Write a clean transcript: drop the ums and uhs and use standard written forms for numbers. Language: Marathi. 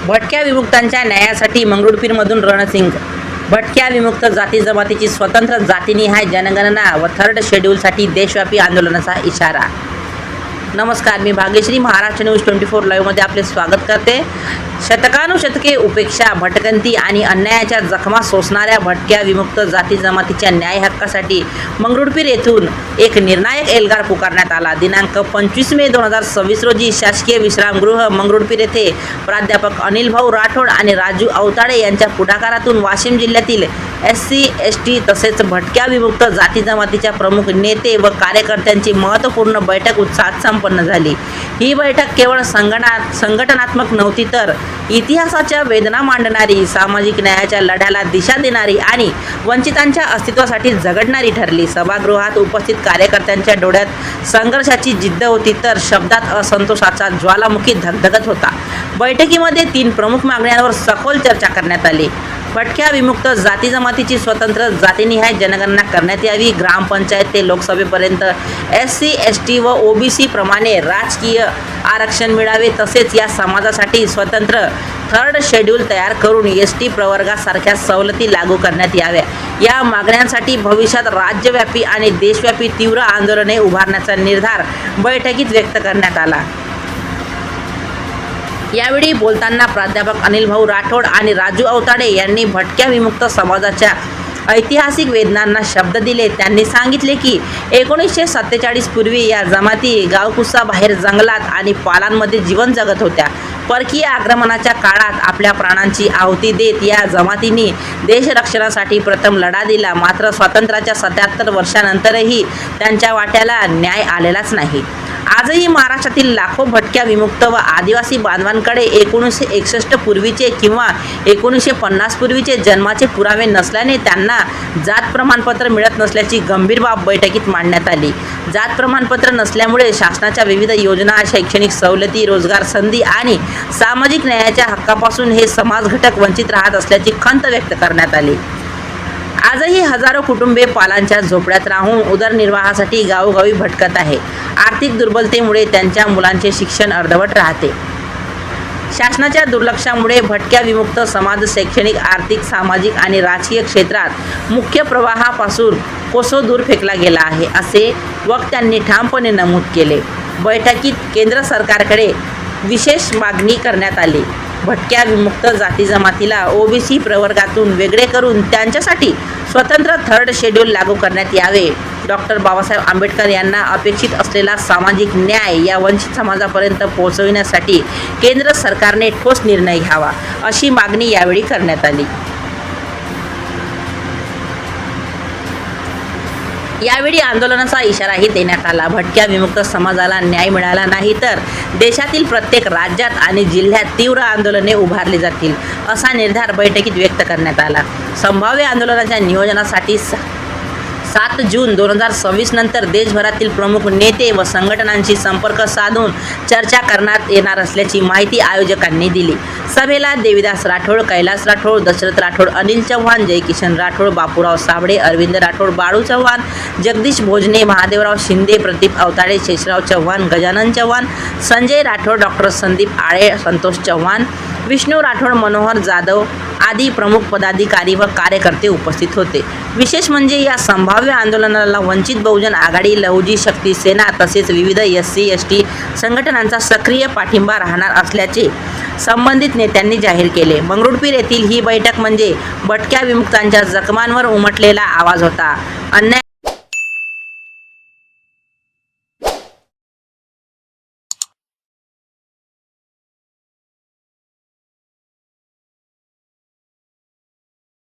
भटक्या विमुक्तांच्या न्यायासाठी मंगरुळपीरमधून रणसिंग. भटक्या विमुक्त जाती जमातीची स्वतंत्र जातीनिहाय जनगणना व थर्ड शेड्यूलसाठी देशव्यापी आंदोलनाचा इशारा. नमस्कार, मी भाग्यश्री. महाराष्ट्र न्यूज 24 लाईव्हमध्ये आपले स्वागत करते. शतकानुशतके उपेक्षा, भटकंती आणि अन्यायाच्या जखमा सोसणाऱ्या भटक्या विमुक्त जाती जमातीच्या न्याय हक्कासाठी मंगरुळपीर येथून एक निर्णायक एल्गार पुकारण्यात आला. दिनांक 25 मे 2026 रोजी शासकीय विश्रामगृह मंगरुळपीर येथे प्राध्यापक अनिल भाऊ राठोड आणि राजू अवताडे यांच्या पुढाकारातून वाशिम जिल्ह्यातील SC ST तसेच भटक्या विमुक्त जाती जमातीच्या प्रमुख नेते व कार्यकर्त्यांची महत्त्वपूर्ण बैठक उत्साहात संपन्न झाली. ही बैठक केवळ संघटनात्मक नव्हती तर इतिहासाच्या वेदना मांडणारी, सामाजिक न्यायाच्या लढ्याला दिशा देणारी आणि वंचितांच्या अस्तित्वासाठी झगडणारी ठरली. सभागृहात उपस्थित कार्यकर्त्यांच्या डोळ्यात संघर्षाची जिद्द होती तर शब्दात असंतोषाचा ज्वालामुखी धगधगत होता. बैठकीमध्ये 3 प्रमुख मागण्यांवर सखोल चर्चा करण्यात आली. भटक्या विमुक्त जाती जमातीची स्वतंत्र जातीनिहाय जनगणना करण्यात यावी. ग्रामपंचायत ते लोकसभेपर्यंत SC ST व OBC प्रमाणे राजकीय आरक्षण मिळावे. तसेच या समाजासाठी स्वतंत्र थर्ड शेड्यूल तयार करून ST प्रवर्गासारख्या सवलती लागू करण्यात याव्या. या मागण्यांसाठी भविष्यात राज्यव्यापी आणि देशव्यापी तीव्र आंदोलने उभारण्याचा निर्धार बैठकीत व्यक्त करण्यात आला. यावेळी बोलताना प्राध्यापक अनिल भाऊ राठोड आणि राजू अवताडे यांनी भटक्या विमुक्त समाजाच्या ऐतिहासिक वेदनांना शब्द दिले. त्यांनी सांगितले की 1947 पूर्वी या जमाती गावकुसाबाहेर जंगलात आणि पालांमध्ये जीवन जगत होत्या. परकीय आक्रमणाच्या काळात आपल्या प्राणांची आहुती देत या जमातींनी देशरक्षणासाठी प्रथम लढा दिला. मात्र स्वातंत्र्याच्या 77 वर्षांनंतरही त्यांच्या वाट्याला न्याय आलेलाच नाही. आजही महाराष्ट्रातील लाखो भटक्या विमुक्त व आदिवासी बांधवांकडे 1961 पूर्वीचे किंवा 1950 पूर्वीचे जन्माचे पुरावे नसल्याने त्यांना जात प्रमाणपत्र मिळत नसल्याची गंभीर बाब बैठकीत मांडण्यात आली. जात प्रमाणपत्र नसल्यामुळे शासनाच्या विविध योजना, शैक्षणिक सवलती, रोजगार संधी आणि सामाजिक न्यायाच्या हक्कापासून हे समाज घटक वंचित राहत असल्याची खंत व्यक्त करण्यात आली. आजही हजारो कुटुंबे पालांच्या झोपड्यात राहून उदरनिर्वाहासाठी गावोगावी भटकत आहे. आर्थिक दुर्बलतेमुळे त्यांच्या मुलांचे शिक्षण अर्धवट राहते. शासनाच्या दुर्लक्षामुळे भटक्या विमुक्त समाज शैक्षणिक, आर्थिक, सामाजिक आणि राजकीय क्षेत्रात मुख्य प्रवाहापासून कोसो दूर फेकला गेला आहे, असे वक्त्यांनी ठामपणे नमूद केले. बैठकीत केंद्र सरकारकडे विशेष मागणी करण्यात आली. भटक्या विमुक्त जाती जमातीला OBC प्रवर्गातून वेगळे करून त्यांच्यासाठी स्वतंत्र थर्ड शेड्यूल लागू करण्यात यावे. डॉक्टर बाबासाहेब आंबेडकर यांना अपेक्षित असलेला सामाजिक न्याय या वंचित समाजापर्यंत पोहोचविण्यासाठी केंद्र सरकारने ठोस निर्णय घ्यावा, अशी मागणी यावेळी करण्यात आली. यावेळी आंदोलनाचा इशाराही देण्यात आला. भटक्या विमुक्त समाजाला न्याय मिळाला नाही तर देशातील प्रत्येक राज्यात आणि जिल्ह्यात तीव्र आंदोलने उभारली जातील, असा निर्धार बैठकीत व्यक्त करण्यात आला. संभाव्य आंदोलनाच्या नियोजनासाठी 7 जून 2026 नंतर देशभरातील प्रमुख नेते व संघटनांशी संपर्क साधून चर्चा करण्यात येणार असल्याची माहिती आयोजकांनी दिली. सभेला देविदास राठोड, कैलास राठोड, दशरथ राठोड, अनिल चव्हाण, जयकिशन राठोड, बापूराव साबळे, अरविंद राठोड, बाळू चव्हाण, जगदीश भोजने, महादेवराव शिंदे, प्रदीप अवताडे, शेषराव चव्हाण, गजानन चव्हाण, संजय राठोड, डॉक्टर संदीप आळे, संतोष चव्हाण, विष्णू राठोड, मनोहर जाधव आदी प्रमुख पदाधिकारी व कार्यकर्ते उपस्थित होते. विशेष म्हणजे या संभाव्य आंदोलनाला वंचित बहुजन आघाडी, लहुजी शक्ती सेना तसेच विविध SC ST संघटनांचा सक्रिय पाठिंबा राहणार असल्याचे संबंधित नेत्यांनी जाहीर केले. मंगरुळपीर येथील ही बैठक म्हणजे भटक्या विमुक्तांच्या जखमांवर उमटलेला आवाज होता. अन्याय